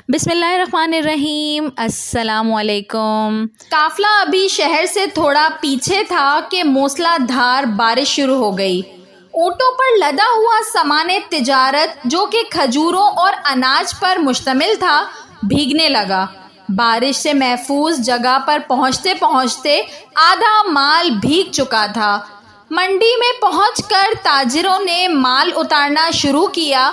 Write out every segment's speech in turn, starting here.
بسم اللہ الرحمن الرحیم۔ السلام علیکم۔ قافلہ ابھی شہر سے تھوڑا پیچھے تھا کہ موسلا دھار بارش شروع ہو گئی۔ اونٹوں پر لدا ہوا سامان تجارت جو کہ کھجوروں اور اناج پر مشتمل تھا بھیگنے لگا۔ بارش سے محفوظ جگہ پر پہنچتے پہنچتے آدھا مال بھیگ چکا تھا۔ منڈی میں پہنچ کر تاجروں نے مال اتارنا شروع کیا۔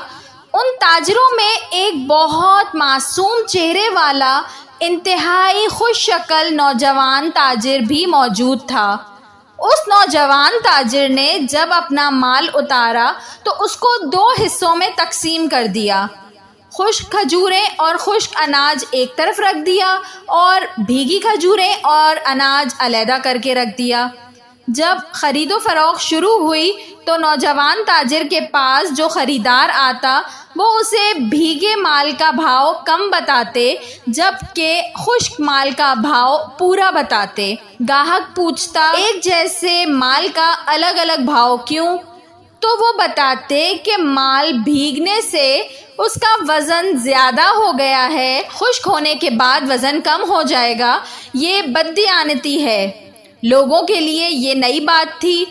ان تاجروں میں ایک بہت معصوم چہرے والا انتہائی خوش شکل نوجوان تاجر بھی موجود تھا۔ اس نوجوان تاجر نے جب اپنا مال اتارا تو اس کو 2 حصوں میں تقسیم کر دیا۔ خشک کھجوریں اور خشک اناج ایک طرف رکھ دیا اور بھیگی کھجوریں اور اناج علیحدہ کر کے رکھ دیا۔ جب خرید و فروخت شروع ہوئی تو نوجوان تاجر کے پاس جو خریدار آتا وہ اسے بھیگے مال کا بھاؤ کم بتاتے جبکہ خشک مال کا بھاؤ پورا بتاتے۔ گاہک پوچھتا ایک جیسے مال کا الگ الگ بھاؤ کیوں؟ تو وہ بتاتے کہ مال بھیگنے سے اس کا وزن زیادہ ہو گیا ہے، خشک ہونے کے بعد وزن کم ہو جائے گا۔ یہ بددیانتی ہے۔ لوگوں کے لیے یہ نئی بات تھی۔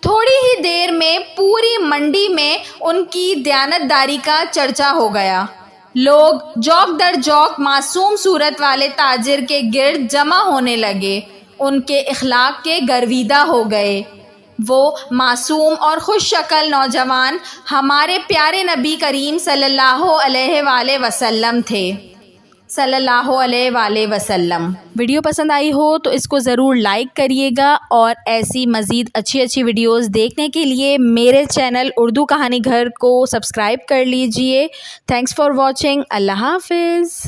تھوڑی ہی دیر میں پوری منڈی میں ان کی دیانتداری کا چرچا ہو گیا۔ لوگ جوک در جوک معصوم صورت والے تاجر کے گرد جمع ہونے لگے، ان کے اخلاق کے گرویدہ ہو گئے۔ وہ معصوم اور خوش شکل نوجوان ہمارے پیارے نبی کریم صلی اللہ علیہ وآلہ وسلم تھے۔ صلی اللہ علیہ وآلہ وسلم۔ ویڈیو پسند آئی ہو تو اس کو ضرور لائک کریے گا، اور ایسی مزید اچھی ویڈیوز دیکھنے کے لیے میرے چینل اردو کہانی گھر کو سبسکرائب کر لیجئے۔ Thanks for watching. اللہ حافظ۔